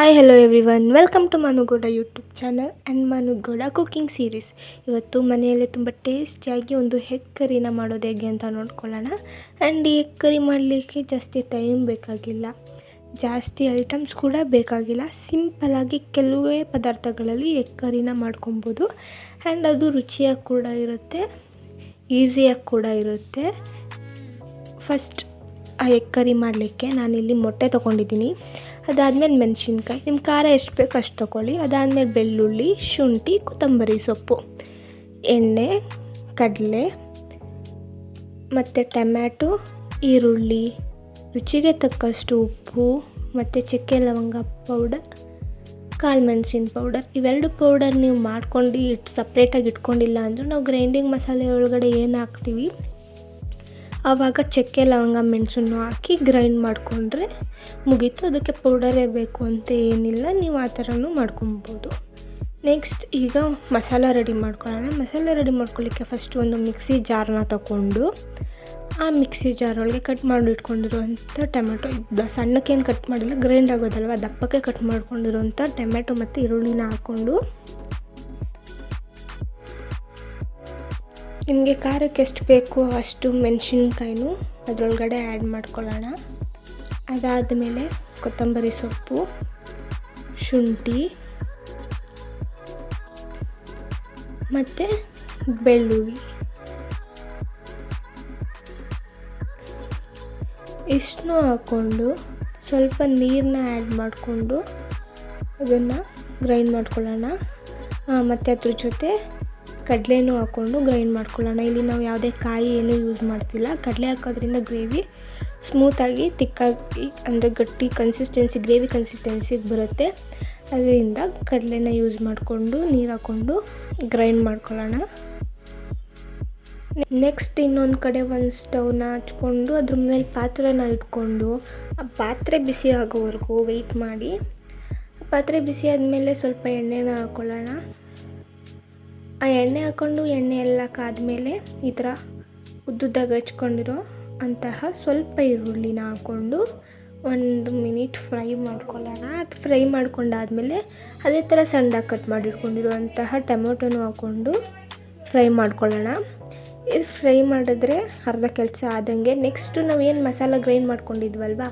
Hi hello everyone, welcome to Manugowda YouTube channel and Manugowda cooking series. ಇವತ್ತು ಮನೆಯಲ್ಲೇ ತುಂಬ ಟೇಸ್ಟಿಯಾಗಿ ಒಂದು ಎಗ್ ಕರಿನ ಮಾಡೋದು ಹೇಗೆ ಅಂತ ನೋಡ್ಕೊಳ್ಳೋಣ. ಆ್ಯಂಡ್ ಈ ಎಗ್ ಕರಿ ಮಾಡಲಿಕ್ಕೆ ಜಾಸ್ತಿ ಟೈಮ್ ಬೇಕಾಗಿಲ್ಲ, ಜಾಸ್ತಿ ಐಟಮ್ಸ್ ಕೂಡ ಬೇಕಾಗಿಲ್ಲ. ಸಿಂಪಲ್ಲಾಗಿ ಕೆಲವೇ ಪದಾರ್ಥಗಳಲ್ಲಿ ಎಗ್ ಕರಿನ ಮಾಡ್ಕೊಬೋದು. ಆ್ಯಂಡ್ ಅದು ರುಚಿಯಾಗಿ ಕೂಡ ಇರುತ್ತೆ, ಈಸಿಯಾಗಿ ಕೂಡ ಇರುತ್ತೆ. ಫಸ್ಟ್ ಆ ಎಗ್ ಕರಿ ಮಾಡಲಿಕ್ಕೆ ನಾನಿಲ್ಲಿ ಮೊಟ್ಟೆ ತೊಗೊಂಡಿದ್ದೀನಿ. ಅದಾದಮೇಲೆ ಮೆಣಸಿನ್ಕಾಯಿ, ನಿಮ್ಮ ಖಾರ ಎಷ್ಟು ಬೇಕು ಅಷ್ಟು ತೊಗೊಳ್ಳಿ. ಅದಾದಮೇಲೆ ಬೆಳ್ಳುಳ್ಳಿ, ಶುಂಠಿ, ಕೊತ್ತಂಬರಿ ಸೊಪ್ಪು, ಎಣ್ಣೆ, ಕಡಲೆ ಮತ್ತು ಟೊಮ್ಯಾಟೊ, ಈರುಳ್ಳಿ, ರುಚಿಗೆ ತಕ್ಕಷ್ಟು ಉಪ್ಪು ಮತ್ತು ಚಕ್ಕೆ ಲವಂಗ ಪೌಡರ್, ಕಾಳು ಮೆಣಸಿನ ಪೌಡರ್. ಇವೆರಡು ಪೌಡರ್ ನೀವು ಮಾಡ್ಕೊಂಡು ಸಪ್ರೇಟಾಗಿ ಇಟ್ಕೊಂಡಿಲ್ಲ ಅಂದರೂ ನಾವು ಗ್ರೈಂಡಿಂಗ್ ಮಸಾಲೆ ಒಳಗಡೆ ಏನು ಹಾಕ್ತೀವಿ ಆವಾಗ ಚಕ್ಕೆ ಲವಂಗ ಮೆಣಸನ್ನು ಹಾಕಿ ಗ್ರೈಂಡ್ ಮಾಡಿಕೊಂಡ್ರೆ ಮುಗೀತು. ಅದಕ್ಕೆ ಪೌಡರೇ ಬೇಕು ಅಂತ ಏನಿಲ್ಲ, ನೀವು ಆ ಥರನೂ ಮಾಡ್ಕೊಬೋದು. ನೆಕ್ಸ್ಟ್ ಈಗ ಮಸಾಲ ರೆಡಿ ಮಾಡ್ಕೊಳ್ಳೋಣ. ಮಸಾಲ ರೆಡಿ ಮಾಡ್ಕೊಳ್ಳಿಕ್ಕೆ ಫಸ್ಟ್ ಒಂದು ಮಿಕ್ಸಿ ಜಾರನ್ನ ತಗೊಂಡು ಆ ಮಿಕ್ಸಿ ಜಾರೊಳಗೆ ಕಟ್ ಮಾಡಿ ಇಟ್ಕೊಂಡಿರುವಂಥ ಟೊಮೆಟೊ, ಸಣ್ಣಕ್ಕೇನು ಕಟ್ ಮಾಡಿಲ್ಲ, ಗ್ರೈಂಡ್ ಆಗೋದಲ್ವ, ದಪ್ಪಕ್ಕೆ ಕಟ್ ಮಾಡ್ಕೊಂಡಿರುವಂಥ ಟೊಮೆಟೊ ಮತ್ತು ಈರುಳ್ಳಿನ ಹಾಕ್ಕೊಂಡು ನಿಮಗೆ ಖಾರಕ್ಕೆ ಎಷ್ಟು ಬೇಕೋ ಅಷ್ಟು ಮೆಣಸಿನ್ಕಾಯಿನೂ ಅದರೊಳಗಡೆ ಆ್ಯಡ್ ಮಾಡ್ಕೊಳ್ಳೋಣ. ಅದಾದಮೇಲೆ ಕೊತ್ತಂಬರಿ ಸೊಪ್ಪು, ಶುಂಠಿ ಮತ್ತು ಬೆಳ್ಳುಳ್ಳಿ ಇಷ್ಟನ್ನೂ ಹಾಕ್ಕೊಂಡು ಸ್ವಲ್ಪ ನೀರನ್ನ ಆ್ಯಡ್ ಮಾಡಿಕೊಂಡು ಅದನ್ನು ಗ್ರೈಂಡ್ ಮಾಡ್ಕೊಳ್ಳೋಣ. ಮತ್ತು ಅದ್ರ ಜೊತೆ ಕಡಲೆನೂ ಹಾಕ್ಕೊಂಡು ಗ್ರೈಂಡ್ ಮಾಡ್ಕೊಳ್ಳೋಣ. ಇಲ್ಲಿ ನಾವು ಯಾವುದೇ ಕಾಯಿ ಏನೂ ಯೂಸ್ ಮಾಡ್ತಿಲ್ಲ. ಕಡಲೆ ಹಾಕೋದ್ರಿಂದ ಗ್ರೇವಿ ಸ್ಮೂತಾಗಿ ತಿಕ್ಕಾಗಿ ಅಂದರೆ ಗಟ್ಟಿ ಕನ್ಸಿಸ್ಟೆನ್ಸಿ, ಗ್ರೇವಿ ಕನ್ಸಿಸ್ಟೆನ್ಸಿಗೆ ಬರುತ್ತೆ. ಅದರಿಂದ ಕಡಲೆನ ಯೂಸ್ ಮಾಡಿಕೊಂಡು ನೀರು ಹಾಕ್ಕೊಂಡು ಗ್ರೈಂಡ್ ಮಾಡ್ಕೊಳ್ಳೋಣ. ನೆಕ್ಸ್ಟ್ ಇನ್ನೊಂದು ಕಡೆ ಒಂದು ಸ್ಟವ್ನ ಹಚ್ಕೊಂಡು ಅದ್ರ ಮೇಲೆ ಪಾತ್ರೆನ ಇಟ್ಕೊಂಡು ಆ ಪಾತ್ರೆ ಬಿಸಿ ಆಗೋವರೆಗೂ ವೆಯ್ಟ್ ಮಾಡಿ. ಪಾತ್ರೆ ಬಿಸಿ ಆದಮೇಲೆ ಸ್ವಲ್ಪ ಎಣ್ಣೆನ ಹಾಕ್ಕೊಳ್ಳೋಣ. ಆ ಎಣ್ಣೆ ಹಾಕ್ಕೊಂಡು ಎಣ್ಣೆ ಎಲ್ಲ ಕಾದ್ಮೇಲೆ ಈ ಥರ ಉದ್ದುದ್ದಾಗಿ ಹಚ್ಕೊಂಡಿರೋ ಅಂತಹ ಸ್ವಲ್ಪ ಈರುಳ್ಳಿನ ಹಾಕ್ಕೊಂಡು 1 ಮಿನಿಟ್ ಫ್ರೈ ಮಾಡ್ಕೊಳ್ಳೋಣ. ಅದು ಫ್ರೈ ಮಾಡ್ಕೊಂಡಾದಮೇಲೆ ಅದೇ ಥರ ಸಣ್ಣದಾಗಿ ಕಟ್ ಮಾಡಿಟ್ಕೊಂಡಿರುವಂತಹ ಟೊಮೊಟೊನೂ ಹಾಕ್ಕೊಂಡು ಫ್ರೈ ಮಾಡ್ಕೊಳ್ಳೋಣ. ಇದು ಫ್ರೈ ಮಾಡಿದ್ರೆ ಅರ್ಧ ಕೆಲಸ ಆದಂಗೆ. ನೆಕ್ಸ್ಟು ನಾವೇನು ಮಸಾಲ ಗ್ರೈಂಡ್ ಮಾಡ್ಕೊಂಡಿದ್ವಲ್ವ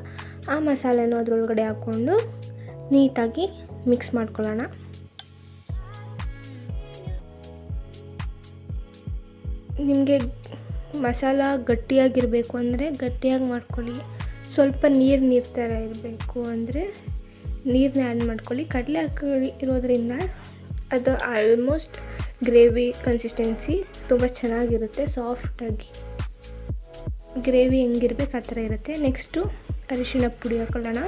ಆ ಮಸಾಲೆನೂ ಅದರೊಳಗಡೆ ಹಾಕ್ಕೊಂಡು ನೀಟಾಗಿ ಮಿಕ್ಸ್ ಮಾಡ್ಕೊಳ್ಳೋಣ. ನಿಮಗೆ ಮಸಾಲ ಗಟ್ಟಿಯಾಗಿರಬೇಕು ಅಂದರೆ ಗಟ್ಟಿಯಾಗಿ ಮಾಡ್ಕೊಳ್ಳಿ, ಸ್ವಲ್ಪ ನೀರು ಥರ ಇರಬೇಕು ಅಂದರೆ ನೀರನ್ನ ಆ್ಯಡ್ ಮಾಡ್ಕೊಳ್ಳಿ. ಕಡಲೆ ಇರೋದ್ರಿಂದ ಅದು ಆಲ್ಮೋಸ್ಟ್ ಗ್ರೇವಿ ಕನ್ಸಿಸ್ಟೆನ್ಸಿ ತುಂಬ ಚೆನ್ನಾಗಿರುತ್ತೆ, ಸಾಫ್ಟಾಗಿ ಗ್ರೇವಿ ಹೆಂಗಿರ್ಬೇಕು ಆ ಥರ ಇರುತ್ತೆ. ನೆಕ್ಸ್ಟು ಅರಿಶಿಣ ಪುಡಿ ಹಾಕ್ಕೊಳ್ಳೋಣ.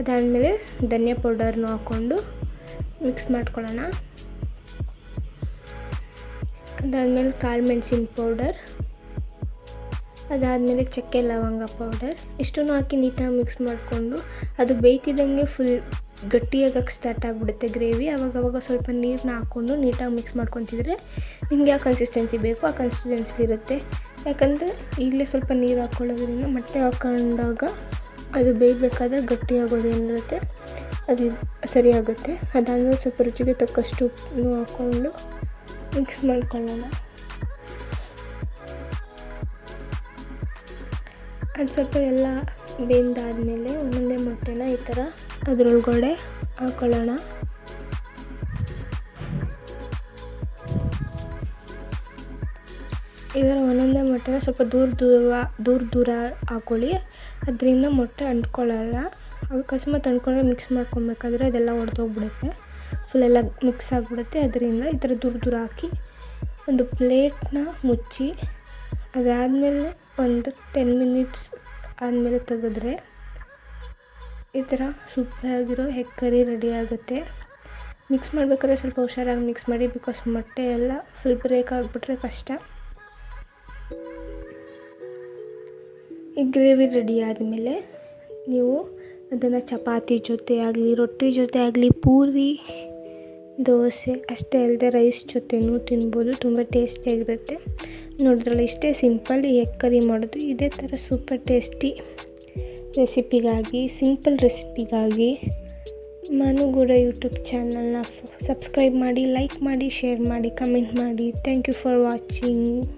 ಅದಾದಮೇಲೆ ಧನಿಯಾ ಪೌಡರ್ನೂ ಹಾಕ್ಕೊಂಡು ಮಿಕ್ಸ್ ಮಾಡ್ಕೊಳ್ಳೋಣ. ಅದಾದಮೇಲೆ ಕಾಳು ಮೆಣಸಿನ ಪೌಡರ್, ಅದಾದಮೇಲೆ ಚಕ್ಕೆ ಲವಂಗ ಪೌಡರ್ ಇಷ್ಟನ್ನು ಹಾಕಿ ನೀಟಾಗಿ ಮಿಕ್ಸ್ ಮಾಡಿಕೊಂಡು ಅದು ಬೇಯ್ತಿದ್ದಂಗೆ ಫುಲ್ ಗಟ್ಟಿಯಾಗಕ್ಕೆ ಸ್ಟಾರ್ಟ್ ಆಗಿಬಿಡುತ್ತೆ ಗ್ರೇವಿ. ಆವಾಗವಾಗ ಸ್ವಲ್ಪ ನೀರನ್ನ ಹಾಕ್ಕೊಂಡು ನೀಟಾಗಿ ಮಿಕ್ಸ್ ಮಾಡ್ಕೊತಿದ್ರೆ ನಿಮಗೆ ಯಾವ ಕನ್ಸಿಸ್ಟೆನ್ಸಿ ಬೇಕೋ ಆ ಕನ್ಸಿಸ್ಟೆನ್ಸಿ ಇರುತ್ತೆ. ಯಾಕಂದರೆ ಈಗಲೇ ಸ್ವಲ್ಪ ನೀರು ಹಾಕ್ಕೊಳ್ಳೋದ್ರಿಂದ ಮೊಟ್ಟೆ ಹಾಕ್ಕೊಂಡಾಗ ಅದು ಬೇಯಬೇಕಾದ್ರೆ ಗಟ್ಟಿಯಾಗೋದೇನಿರುತ್ತೆ ಅದು ಸರಿಯಾಗುತ್ತೆ. ಅದಾದಮೇಲೆ ಸ್ವಲ್ಪ ರುಚಿಗೆ ತಕ್ಕಷ್ಟು ಉಪ್ಪನ್ನು ಹಾಕ್ಕೊಂಡು ಮಿಕ್ಸ್ ಮಾಡ್ಕೊಳ್ಳೋಣ. ಅದು ಸ್ವಲ್ಪ ಎಲ್ಲ ಬೆಂದಾದಮೇಲೆ ಒಂದೊಂದೇ ಮೊಟ್ಟೆನ ಈ ಥರ ಅದರೊಳಗಡೆ ಹಾಕ್ಕೊಳ್ಳೋಣ. ಇದರ ಒಂದೊಂದೇ ಮೊಟ್ಟೆನ ಸ್ವಲ್ಪ ದೂರ ಹಾಕ್ಕೊಳ್ಳಿ, ಅದರಿಂದ ಮೊಟ್ಟೆ ಅಂಟ್ಕೊಳ್ಳಲ್ಲ. ಅಕಸ್ಮಾತ್ ಅಂಟ್ಕೊಂಡ್ರೆ ಮಿಕ್ಸ್ ಮಾಡ್ಕೊಬೇಕಾದ್ರೆ ಅದೆಲ್ಲ ಒಡೆದೋಗ್ಬಿಡುತ್ತೆ, ಫುಲ್ಲೆಲ್ಲ ಮಿಕ್ಸ್ ಆಗಿಬಿಡುತ್ತೆ. ಅದರಿಂದ ಈ ಥರ ದೂರ ಹಾಕಿ ಒಂದು ಪ್ಲೇಟ್ನ ಮುಚ್ಚಿ ಅದಾದಮೇಲೆ ಒಂದು 10 ಮಿನಿಟ್ಸ್ ಆದಮೇಲೆ ತೆಗೆದ್ರೆ ಈ ಥರ ಸೂಪರಾಗಿರೋ ಎಗ್ ಕರಿ ರೆಡಿ ಆಗುತ್ತೆ. ಮಿಕ್ಸ್ ಮಾಡಬೇಕಾದ್ರೆ ಸ್ವಲ್ಪ ಹುಷಾರಾಗಿ ಮಿಕ್ಸ್ ಮಾಡಿ, ಬಿಕಾಸ್ ಮೊಟ್ಟೆ ಎಲ್ಲ ಫುಲ್ ಬ್ರೇಕ್ ಆಗಿಬಿಟ್ರೆ ಕಷ್ಟ. ಈ ಗ್ರೇವಿ ರೆಡಿ ಆದಮೇಲೆ ನೀವು ಅದನ್ನು ಚಪಾತಿ ಜೊತೆ ಆಗಲಿ, ರೊಟ್ಟಿ ಜೊತೆ ಆಗಲಿ, ಪೂರಿ, ದೋಸೆ ಅಷ್ಟೇ ಅಲ್ಲದೆ ರೈಸ್ ಜೊತೆನೂ ತಿನ್ಬೋದು. ತುಂಬ ಟೇಸ್ಟಿಯಾಗಿರುತ್ತೆ. ನೋಡಿದ್ರಲ್ಲ, ಇಷ್ಟೇ ಸಿಂಪಲ್ ಈ ಎಗ್ ಕರಿ ಮಾಡೋದು. ಇದೇ ಥರ ಸೂಪರ್ ಟೇಸ್ಟಿ ರೆಸಿಪಿಗಾಗಿ, ಸಿಂಪಲ್ ರೆಸಿಪಿಗಾಗಿ ಮನುಗೂಡ ಯೂಟ್ಯೂಬ್ ಚಾನಲ್ನ ಸಬ್ಸ್ಕ್ರೈಬ್ ಮಾಡಿ, ಲೈಕ್ ಮಾಡಿ, ಶೇರ್ ಮಾಡಿ, ಕಮೆಂಟ್ ಮಾಡಿ. Thank you for watching.